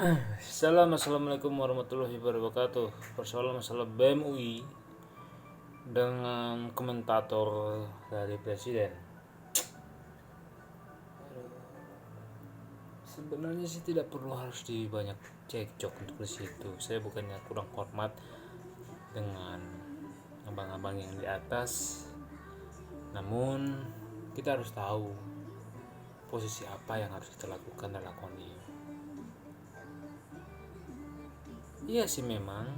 Assalamualaikum warahmatullahi wabarakatuh. Persoalan masalah BEM UI dengan komentator dari presiden. Sebenarnya sih tidak perlu harus dibanyak cekcok untuk ke situ. Saya bukannya kurang hormat dengan abang-abang yang di atas. Namun kita harus tahu posisi apa yang harus kita lakukan dalam kondisi. Iya sih memang,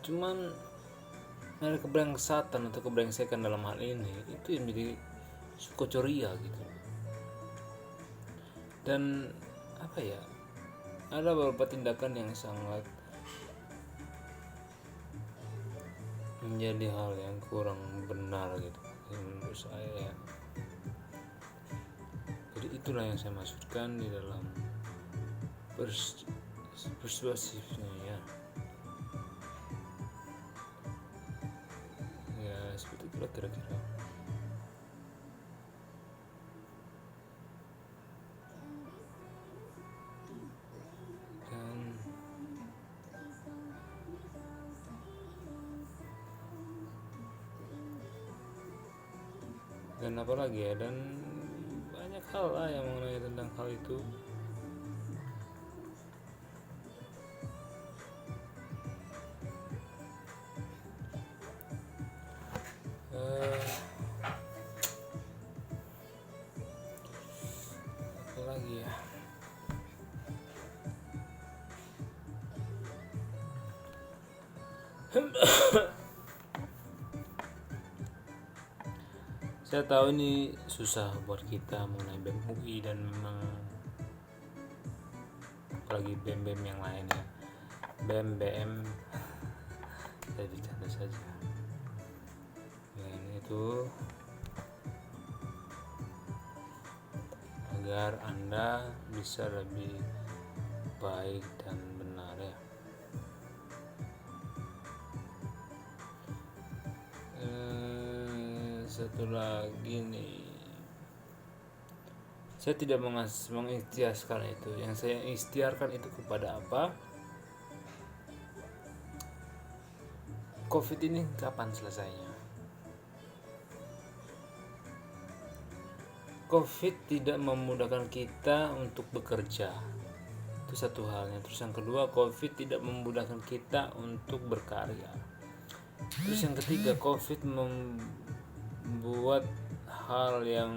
cuman ada kebengsatan atau kebrengsekan dalam hal ini itu yang menjadi suku ceria gitu. Dan apa ya, ada beberapa tindakan yang sangat menjadi hal yang kurang benar gitu menurut saya ya. Jadi itulah yang saya maksudkan di dalam persuasifnya ya seperti itulah kira-kira. Dan apa lagi ya, dan banyak hal lah yang mengenai tentang hal itu. Apa lagi ya, saya tahu ini susah buat kita mengenai BEM UI dan memang apalagi BEM yang lainnya, BEM saya bercanda saja. Dan itu agar Anda bisa lebih baik dan benar ya. Satu lagi nih, saya tidak mengikhtiarkan itu. Yang saya ikhtiarkan itu kepada apa? COVID ini kapan selesainya? COVID tidak memudahkan kita untuk bekerja, itu satu halnya. Terus yang kedua, COVID tidak memudahkan kita untuk berkarya. Terus yang ketiga, COVID membuat hal yang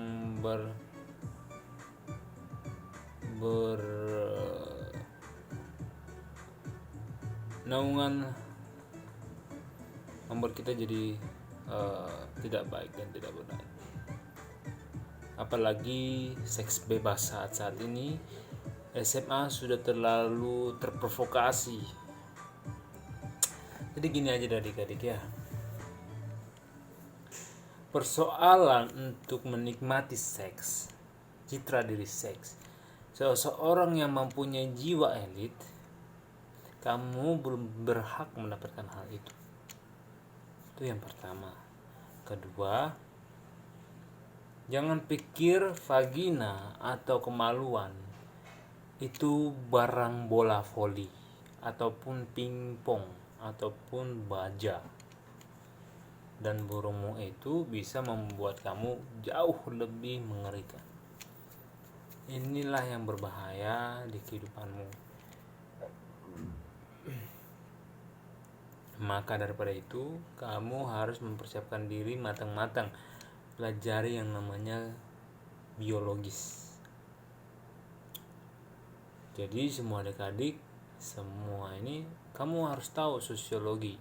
bernaungan membuat kita jadi tidak baik dan tidak benar. Apalagi seks bebas saat ini, SMA sudah terlalu terprovokasi. Jadi gini aja adik-adik ya, persoalan untuk menikmati seks, citra diri seks, seseorang yang mempunyai jiwa elit, kamu belum berhak mendapatkan hal itu. Itu yang pertama. Kedua, jangan pikir vagina atau kemaluan itu barang bola voli ataupun pingpong ataupun baja. Dan burungmu itu bisa membuat kamu jauh lebih mengerikan. Inilah yang berbahaya di kehidupanmu. Maka daripada itu, kamu harus mempersiapkan diri matang-matang. Pelajari yang namanya biologis. Jadi semua adik-adik, semua ini kamu harus tahu sosiologi.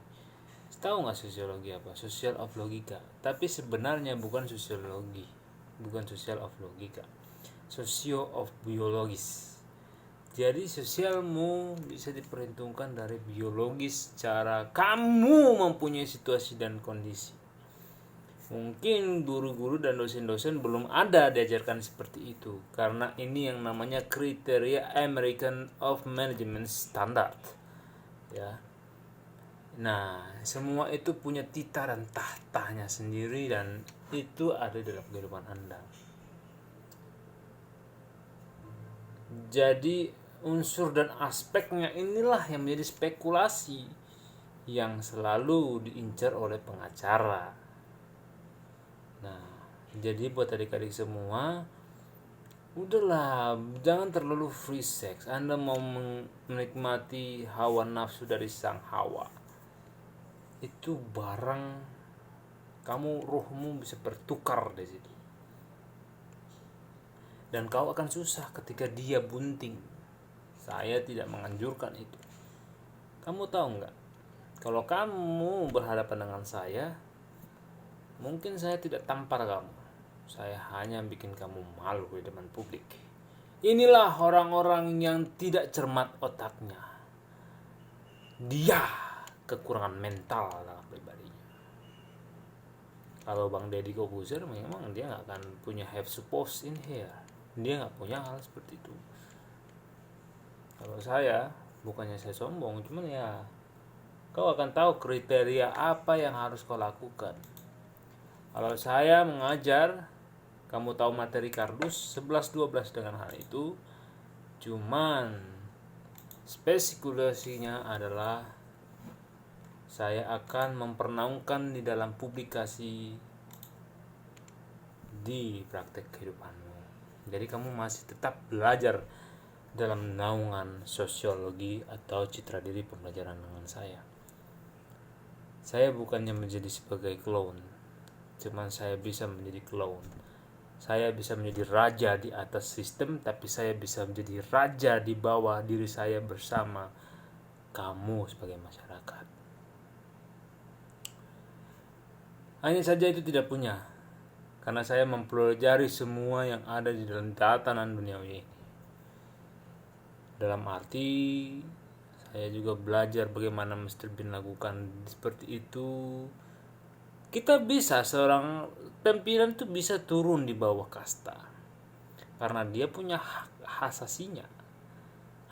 Tahu nggak sosiologi apa? Social of logika. Tapi sebenarnya bukan sosiologi, bukan social of logika, socio of biologis. Jadi sosialmu bisa diperhitungkan dari biologis, cara kamu mempunyai situasi dan kondisi. Mungkin guru-guru dan dosen-dosen belum ada diajarkan seperti itu, karena ini yang namanya kriteria American of Management Standard ya. Nah, semua itu punya tita dan tahtanya sendiri, dan itu ada dalam kehidupan Anda. Jadi unsur dan aspeknya inilah yang menjadi spekulasi yang selalu diincar oleh pengacara. Nah, jadi buat adik-adik semua, udahlah, jangan terlalu free sex. Anda mau menikmati hawa nafsu dari sang Hawa, itu barang kamu, ruhmu bisa bertukar di situ. Dan kau akan susah ketika dia bunting. Saya tidak menganjurkan itu. Kamu tahu nggak? Kalau kamu berhadapan dengan saya, mungkin saya tidak tampar kamu. Saya hanya bikin kamu malu di depan publik. Inilah orang-orang yang tidak cermat otaknya. Dia kekurangan mental dalam pribadinya. Kalau Bang Deddy Corbuzier memang dia nggak akan punya have suppose in here. Dia nggak punya hal seperti itu. Kalau saya, bukannya saya sombong, cuman ya kau akan tahu kriteria apa yang harus kau lakukan. Kalau saya mengajar, kamu tahu materi kardus 11-12 dengan hal itu. Cuman spekulasinya adalah saya akan mempernaungkan di dalam publikasi di praktek kehidupanmu. Jadi kamu masih tetap belajar dalam naungan sosiologi atau citra diri pembelajaran dengan saya. Saya bukannya menjadi sebagai clown, cuman saya bisa menjadi clown. Saya bisa menjadi raja di atas sistem, tapi saya bisa menjadi raja di bawah diri saya bersama kamu sebagai masyarakat. Hanya saja itu tidak punya, karena saya mempelajari semua yang ada di dalam tatanan duniawi ini. Dalam arti saya juga belajar bagaimana Mr. Bean lakukan seperti itu. Kita bisa, seorang pimpinan itu bisa turun di bawah kasta karena dia punya hak asasinya.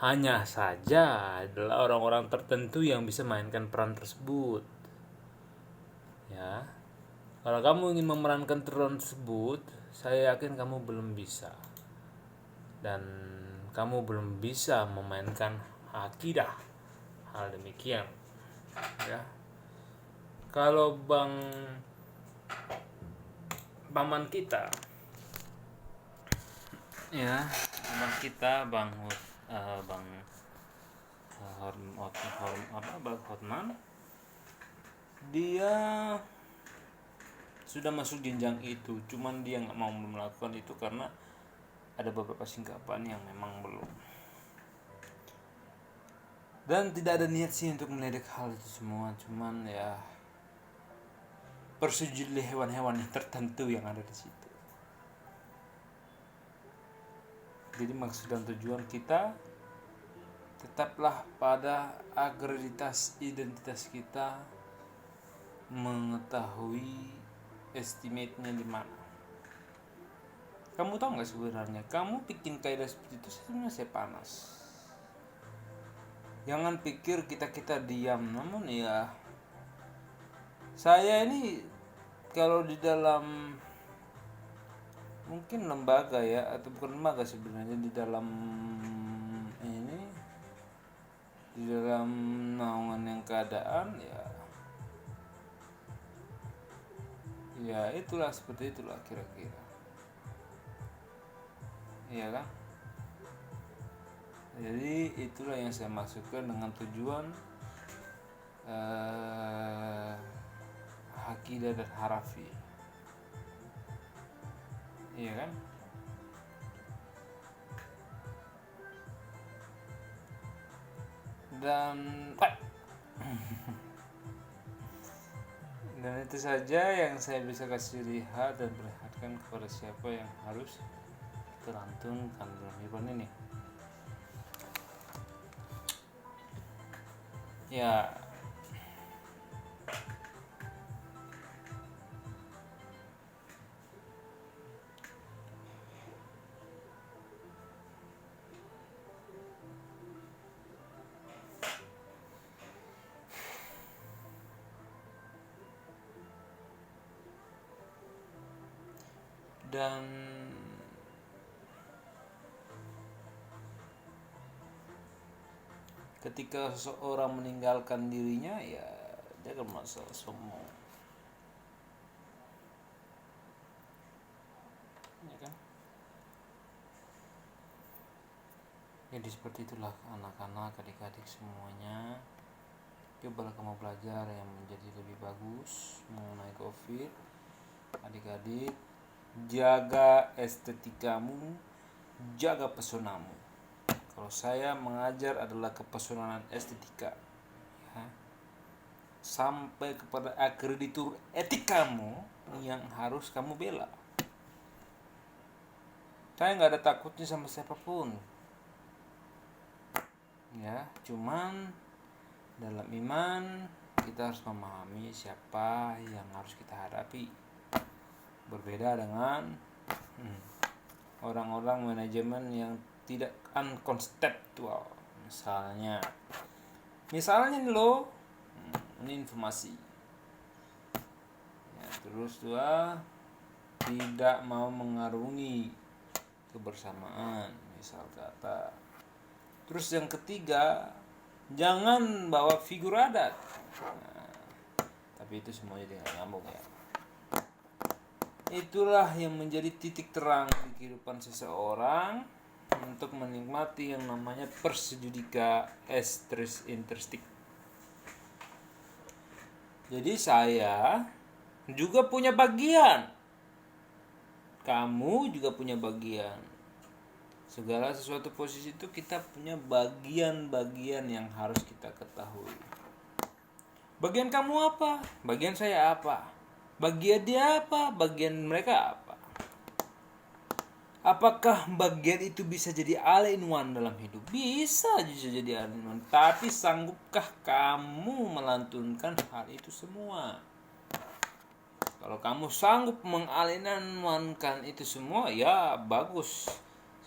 Hanya saja adalah orang-orang tertentu yang bisa mainkan peran tersebut. Ya, kalau kamu ingin memerankan peran tersebut, saya yakin kamu belum bisa. Dan kamu belum bisa memainkan akidah hal demikian, ya. Kalau paman kita, ya, paman kita bang Hotman, dia sudah masuk jenjang itu, cuman dia nggak mau melakukan itu karena ada beberapa singkapan yang memang belum. Dan tidak ada niat sih untuk meledek hal itu semua, cuman ya persetujuan hewan-hewan tertentu yang ada di situ. Jadi maksud dan tujuan kita tetaplah pada agresitas identitas kita, mengetahui estimate-nya di mana. Kamu tahu nggak sebenarnya, kamu bikin kaidah seperti itu sebenarnya saya panas. Jangan pikir kita diam, namun ya saya ini kalau di dalam mungkin lembaga ya, atau bukan lembaga sebenarnya, di dalam ini, di dalam naungan yang keadaan ya itulah, seperti itulah kira-kira, iya kan? Jadi itulah yang saya maksudkan dengan tujuan hakidah dan harafi, iya kan? Dan itu saja yang saya bisa kasih lihat dan perlihatkan kepada siapa yang harus kita lantunkan dalam kehidupan ini. Ya, dan Ketika seseorang meninggalkan dirinya, ya jangan masalah sombong. Ya kan? Jadi seperti itulah anak-anak, adik-adik semuanya. Cobalah kamu belajar yang menjadi lebih bagus mengenai COVID. Adik-adik, jaga estetika-kamu, jaga pesonamu. Kalau saya mengajar adalah kepesonaan estetika, ya. Sampai kepada akreditur etikamu yang harus kamu bela. Saya nggak ada takutnya sama siapapun, ya. Cuman dalam iman kita harus memahami siapa yang harus kita hadapi. Berbeda dengan orang-orang manajemen yang tidak unkonseptual. Misalnya nih lo, ini informasi, ya, terus tidak mau mengarungi kebersamaan, misal kata. Terus yang ketiga, jangan bawa figur adat. Nah, tapi itu semuanya tidak nyambung, ya. Itulah yang menjadi titik terang di kehidupan seseorang untuk menikmati yang namanya persejudika interstik. Jadi saya juga punya bagian, kamu juga punya bagian. Segala sesuatu posisi itu kita punya bagian-bagian yang harus kita ketahui. Bagian kamu apa? Bagian saya apa? Bagian dia apa? Bagian mereka apa? Apakah bagian itu bisa jadi all in one dalam hidup? Bisa jadi all in one. Tapi sanggupkah kamu melantunkan hal itu semua? Kalau kamu sanggup mengalinan-one-kan itu semua, ya bagus.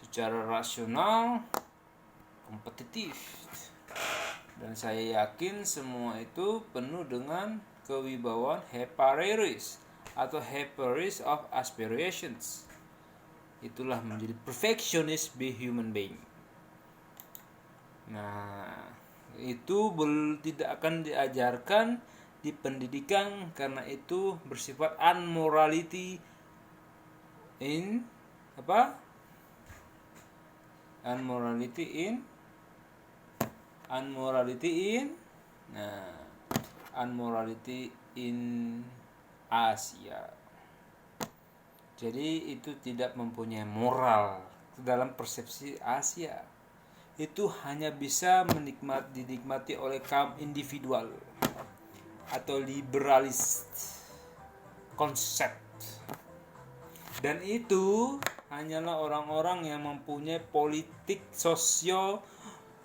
Secara rasional, kompetitif. Dan saya yakin semua itu penuh dengan kewibawaan Hypereris atau Hypereris of aspirations. Itulah menjadi perfectionist be human being. Nah, itu tidak akan diajarkan di pendidikan karena itu bersifat unmorality in unmorality in Asia. Jadi itu tidak mempunyai moral dalam persepsi Asia. Itu hanya bisa dinikmati oleh kaum individual atau liberalis konsep. Dan itu hanyalah orang-orang yang mempunyai politik sosio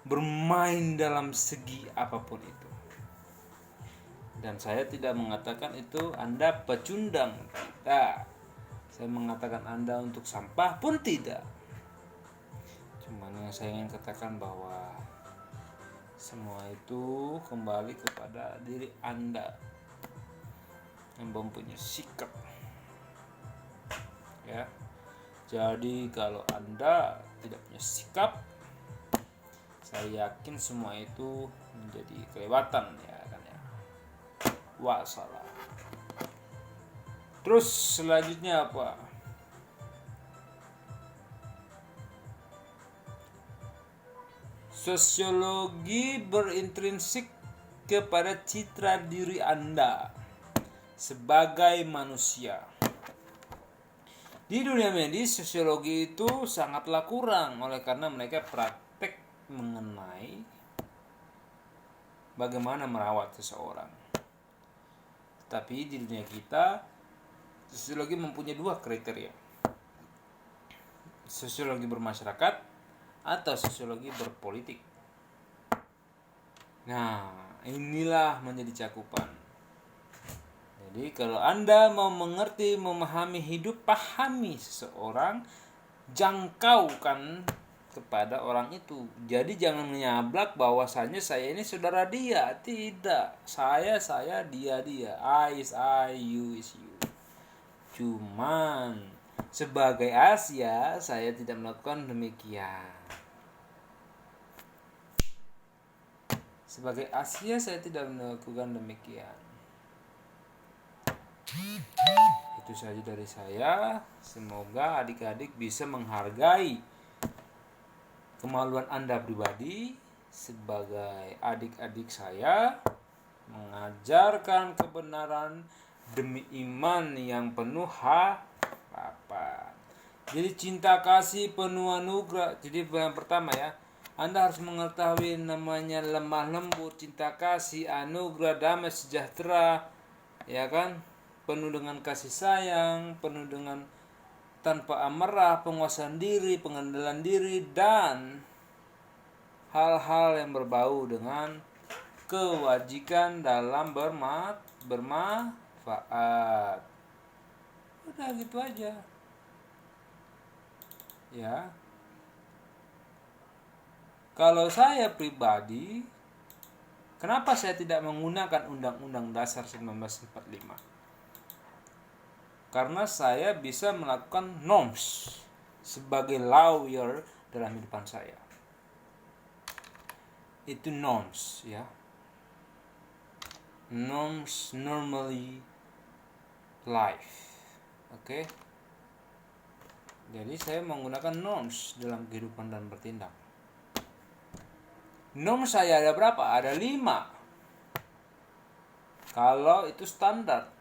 bermain dalam segi apapun itu. Dan saya tidak mengatakan itu Anda pecundang, tidak. Saya mengatakan Anda untuk sampah pun tidak. Cuman yang saya ingin katakan bahwa semua itu kembali kepada diri Anda yang mempunyai sikap, ya. Jadi kalau Anda tidak punya sikap, saya yakin semua itu menjadi kelewatan, ya kan, ya. Wassalam. Terus selanjutnya apa? Sosiologi berintrinsik kepada citra diri Anda sebagai manusia. Di dunia medis, sosiologi itu sangatlah kurang oleh karena mereka praktek mengenai bagaimana merawat seseorang. Tapi di dunia kita, sosiologi mempunyai dua kriteria. Sosiologi bermasyarakat atau sosiologi berpolitik. Nah, inilah menjadi cakupan. Jadi kalau Anda mau mengerti, memahami hidup, pahami seseorang, jangkaukan kepada orang itu. Jadi jangan menyablak bahwasanya saya ini saudara dia. Tidak. Saya, dia. I is I, you is you. Cuman sebagai Asia, saya tidak melakukan demikian. Sebagai Asia saya tidak melakukan demikian. Itu saja dari saya. Semoga adik-adik bisa menghargai kemaluan Anda pribadi sebagai adik-adik saya, mengajarkan kebenaran demi iman yang penuh harapan. Jadi cinta kasih penuh anugerah. Jadi yang pertama ya, Anda harus mengetahui namanya lemah lembut, cinta kasih, anugerah, damai sejahtera, ya kan? Penuh dengan kasih sayang, penuh dengan tanpa amarah, penguasaan diri, pengendalian diri, dan hal-hal yang berbau dengan kewajiban dalam bermanfaat. Udah gitu aja. Ya. Kalau saya pribadi, kenapa saya tidak menggunakan Undang-Undang Dasar 1945? Karena saya bisa melakukan norms sebagai lawyer dalam kehidupan saya. Itu norms ya. Norms normally life. Oke. Jadi saya menggunakan norms dalam kehidupan dan bertindak. Norms saya ada berapa? Ada 5. Kalau itu standar.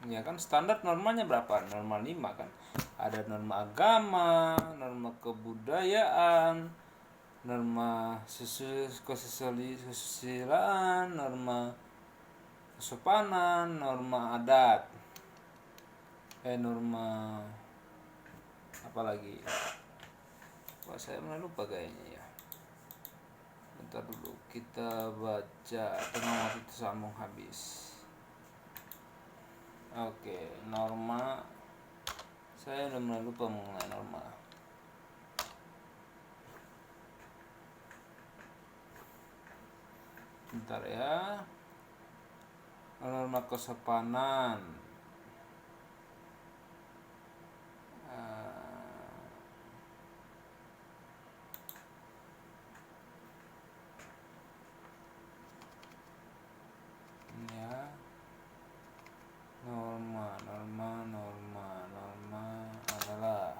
Ya kan, standar normanya berapa? Norma 5 kan. Ada norma agama, norma kebudayaan, norma kesusilaan, norma kesopanan, norma adat. Norma apa lagi? Wah, saya mulai lupa kayaknya ya. Bentar dulu, kita baca tengah waktu itu sambung habis. Oke, norma. Saya udah mulai lupa mengenai norma. Bentar ya. Norma kesopanan. Norma adalah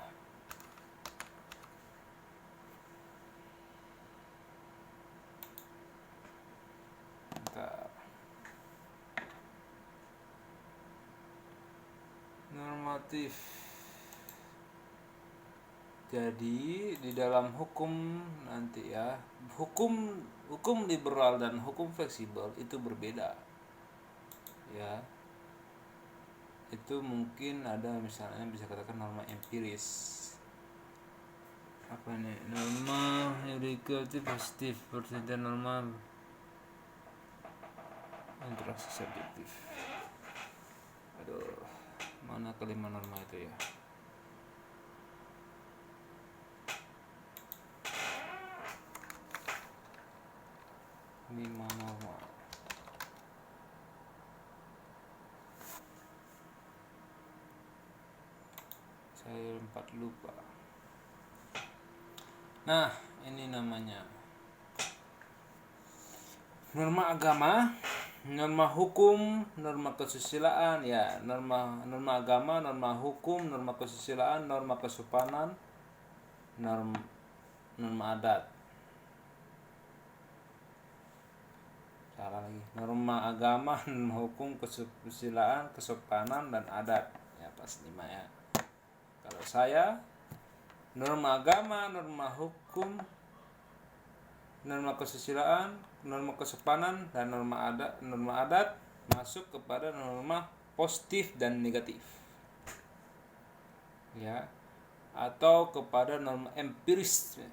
normatif. Jadi di dalam hukum nanti ya, hukum liberal dan hukum fleksibel itu berbeda. Ya. Itu mungkin ada misalnya bisa katakan norma empiris. Apa nih? Norma indikatif positif, persentase norma interaksi subjektif. Aduh, mana kelima norma itu ya? Lima norma. Saya 4 lupa. Nah, ini namanya norma agama, norma hukum, norma kesusilaan ya, norma agama, norma hukum, norma kesusilaan, norma kesopanan, norma adat. Salah lagi. Norma agama, norma hukum, kesusilaan, kesopanan dan adat. Ya pas 5 ya. Kalau saya norma agama, norma hukum, norma kesusilaan, norma kesopanan dan norma adat masuk kepada norma positif dan negatif. Ya. Atau kepada norma empirisme.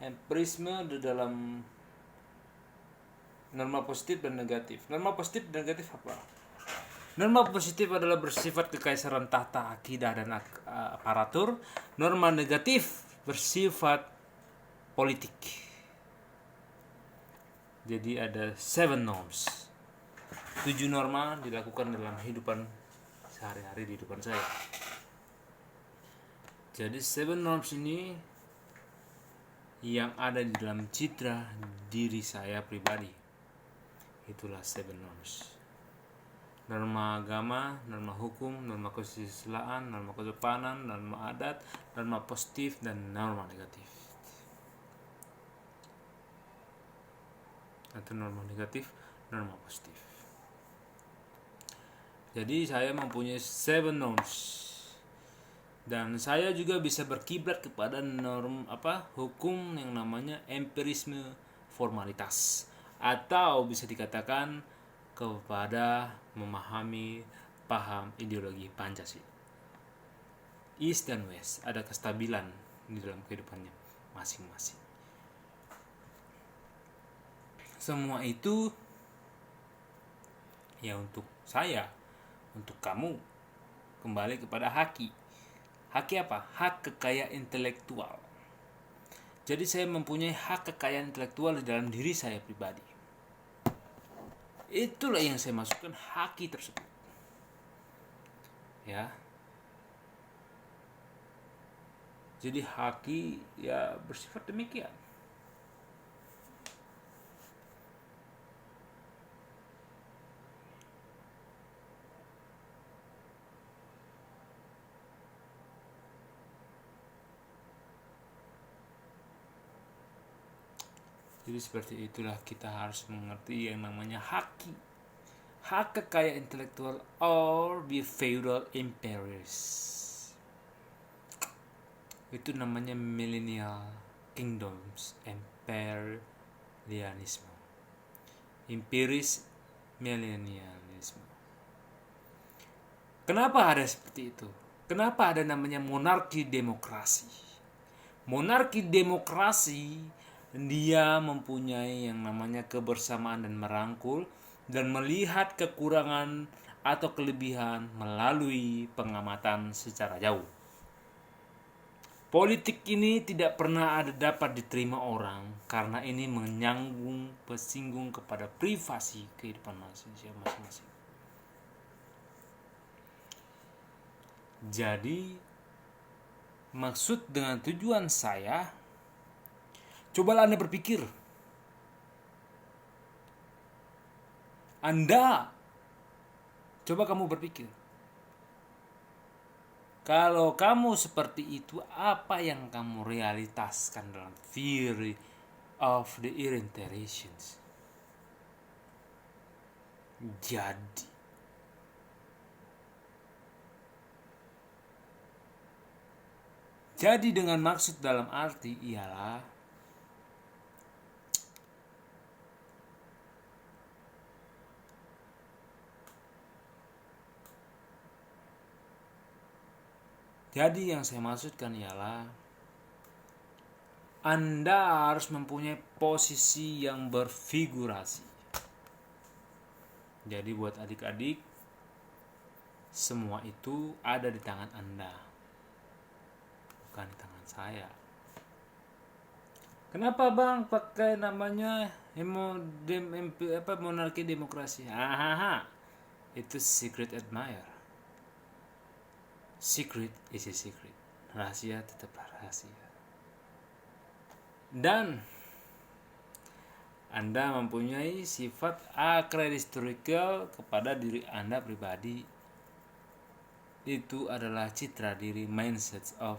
Empirisme di dalam norma positif dan negatif. Norma positif dan negatif apa? Norma positif adalah bersifat kekaisaran tahta akidah dan aparatur. Norma negatif bersifat politik. Jadi ada 7 norms. 7 norma dilakukan dalam kehidupan sehari-hari di depan saya. Jadi 7 norms ini yang ada di dalam citra diri saya pribadi. Itulah 7 norms. Norma agama, norma hukum, norma kesusilaan, norma kesopanan, norma adat, norma positif, dan norma negatif. Atau norma negatif, norma positif. Jadi saya mempunyai 7 norms. Dan saya juga bisa berkiblat kepada hukum yang namanya empirisme formalitas, atau bisa dikatakan kepada memahami paham ideologi Pancasila. East dan West, ada kestabilan di dalam kehidupannya masing-masing. Semua itu ya untuk saya, untuk kamu, kembali kepada haki. Haki apa? Hak kekayaan intelektual. Jadi saya mempunyai hak kekayaan intelektual di dalam diri saya pribadi. Itulah yang saya masukkan haki tersebut. Ya. Jadi haki ya bersifat demikian. Jadi seperti itulah kita harus mengerti yang namanya haki. Hak kekayaan intelektual or the feudal imperials. Itu namanya millennial kingdoms, imperialisme. Imperis millennialisme. Kenapa ada seperti itu? Kenapa ada namanya monarki demokrasi? Monarki demokrasi dia mempunyai yang namanya kebersamaan dan merangkul dan melihat kekurangan atau kelebihan melalui pengamatan secara jauh. Politik ini tidak pernah dapat diterima orang karena ini bersinggung kepada privasi kehidupan masing-masing. Jadi maksud dengan tujuan saya, cobalah Anda berpikir. Coba kamu berpikir. Kalau kamu seperti itu, apa yang kamu realitaskan dalam theory of the orientations? Jadi dengan maksud dalam arti ialah yang saya maksudkan ialah Anda harus mempunyai posisi yang berfigurasi. Jadi buat adik-adik, semua itu ada di tangan Anda, bukan di tangan saya. Kenapa bang pakai namanya monarki demokrasi? Itu secret admirer. Secret is a secret. Rahasia tetaplah rahasia. Dan Anda mempunyai sifat akreditorial kepada diri Anda pribadi. Itu adalah citra diri, mindset of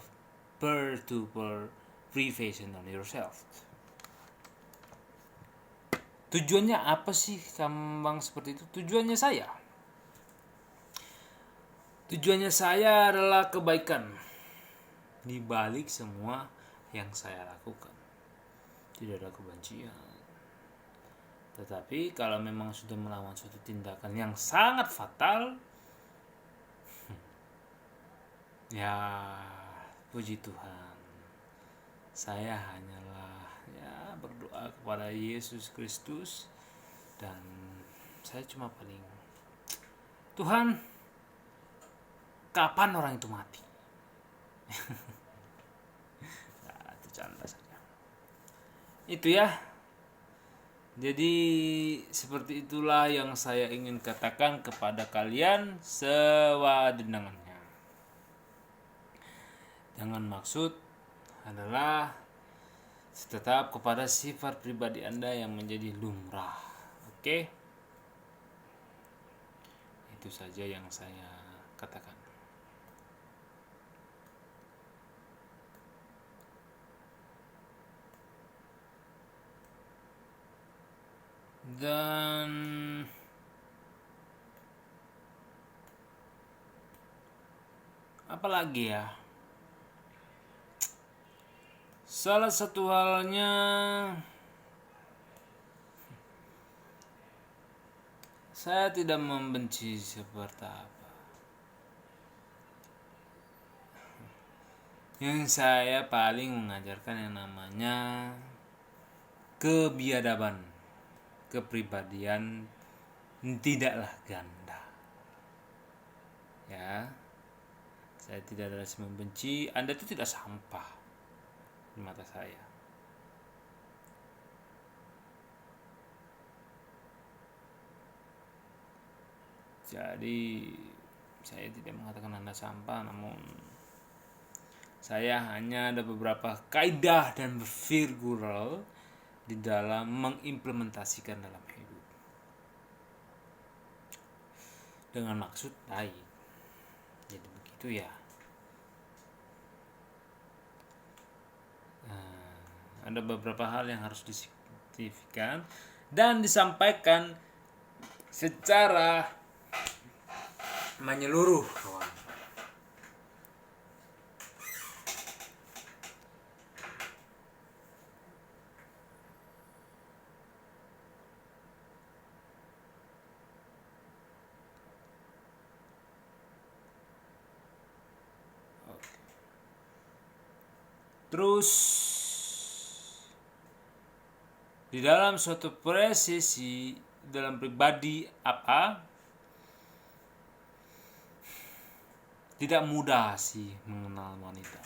peer-to-peer prefaction on yourself. Tujuannya apa sih sambang seperti itu? Tujuannya saya adalah kebaikan di balik semua yang saya lakukan. Tidak ada kebencian. Tetapi kalau memang sudah melawan suatu tindakan yang sangat fatal, ya puji Tuhan, saya hanyalah berdoa kepada Yesus Kristus, dan saya cuma paling, Tuhan, kapan orang itu mati? Itu canda saja. Itu ya. Jadi seperti itulah yang saya ingin katakan kepada kalian sewadengannya. Dengan maksud adalah tetap kepada sifat pribadi Anda yang menjadi lumrah. Oke? Itu saja yang saya katakan. Dan apalagi ya? Salah satu halnya, saya tidak membenci seperti apa. Yang saya paling mengajarkan yang namanya kebiadaban, kepribadian tidaklah ganda. Ya, saya tidak ada rasa membenci. Anda itu tidak sampah di mata saya. Jadi saya tidak mengatakan Anda sampah, namun saya hanya ada beberapa kaidah dan berfigural di dalam mengimplementasikan dalam hidup dengan maksud baik. Jadi begitu ya. Ada beberapa hal yang harus disertifikan dan disampaikan secara menyeluruh. Terus di dalam suatu presisi dalam pribadi tidak mudah sih mengenal wanita.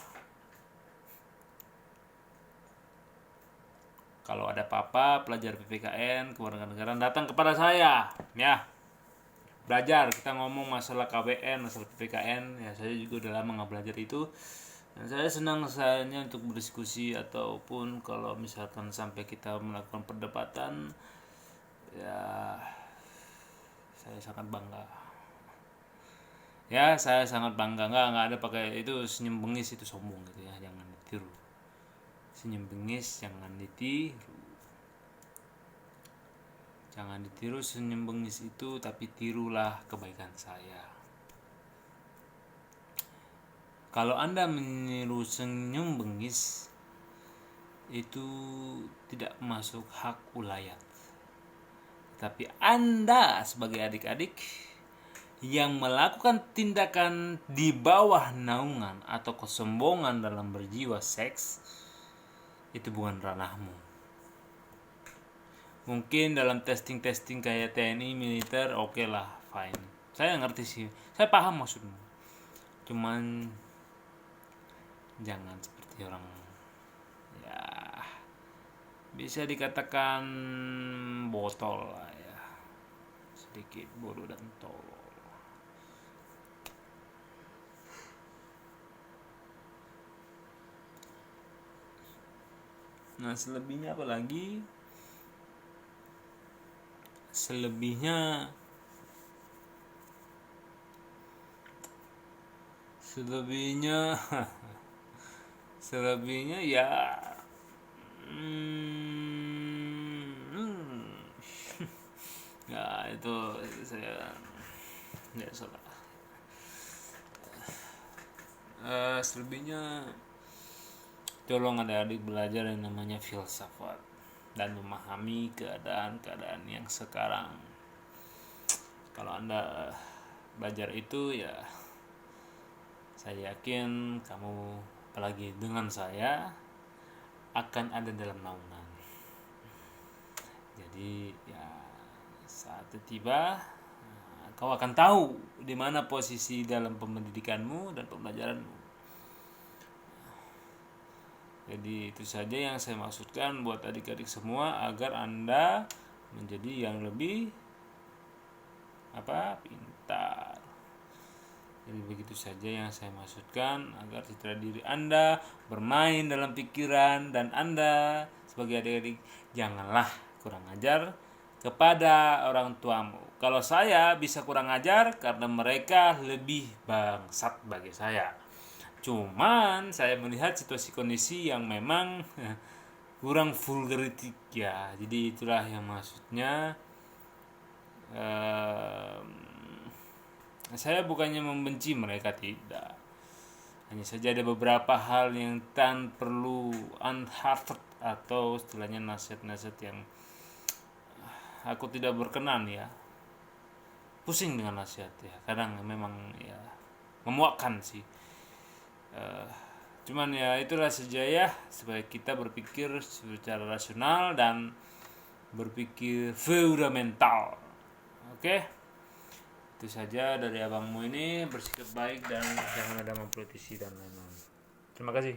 Kalau ada apa-apa pelajar PPKN kewarganegaraan datang kepada saya, ya. Belajar, kita ngomong masalah KBN, masalah PPKN, ya saya juga udah lama nggak belajar itu. Dan saya senang rasanya untuk berdiskusi, ataupun kalau misalkan sampai kita melakukan perdebatan, ya saya sangat bangga. Ya, saya sangat bangga. Nggak ada pakai itu senyum bengis, itu sombong gitu ya, jangan ditiru. Senyum bengis jangan ditiru. Jangan ditiru senyum bengis itu, tapi tirulah kebaikan saya. Kalau Anda meniru senyum bengis, itu tidak masuk hak ulayat. Tapi Anda sebagai adik-adik yang melakukan tindakan di bawah naungan atau kesombongan dalam berjiwa seks, itu bukan ranahmu. Mungkin dalam testing kayak TNI, militer, oke lah, fine. Saya ngerti sih, saya paham maksudmu. Cuman jangan seperti orang, ya bisa dikatakan botol lah ya, sedikit bodoh dan tolol. Nah, selebihnya apa lagi? Selebihnya ya ya itu saya tidak salah. Selebihnya tolong adik-adik belajar yang namanya filsafat dan memahami keadaan-keadaan yang sekarang. Kalau Anda belajar itu, ya saya yakin kamu, apalagi dengan saya, akan ada dalam naungan. Jadi ya saat tiba, kau akan tahu di mana posisi dalam pendidikanmu dan pembelajaranmu. Jadi itu saja yang saya maksudkan buat adik-adik semua, agar Anda menjadi yang lebih pintar. Jadi begitu saja yang saya maksudkan, agar citra diri Anda bermain dalam pikiran, dan Anda sebagai adik-adik janganlah kurang ajar kepada orang tuamu. Kalau saya bisa kurang ajar karena mereka lebih bangsat bagi saya. Cuman saya melihat situasi kondisi yang memang kurang vulgaritik ya. Jadi itulah yang maksudnya. Saya bukannya membenci mereka, tidak. Hanya saja ada beberapa hal yang perlu unheard atau istilahnya nasihat-nasihat yang aku tidak berkenan ya. Pusing dengan nasihat ya. Kadang memang ya memuakkan sih. Cuman ya itulah saja ya, supaya kita berpikir secara rasional dan berpikir fundamental. Oke? Itu saja dari abangmu ini, bersikap baik dan jangan ada mempolitisi dan lain-lain. Terima kasih.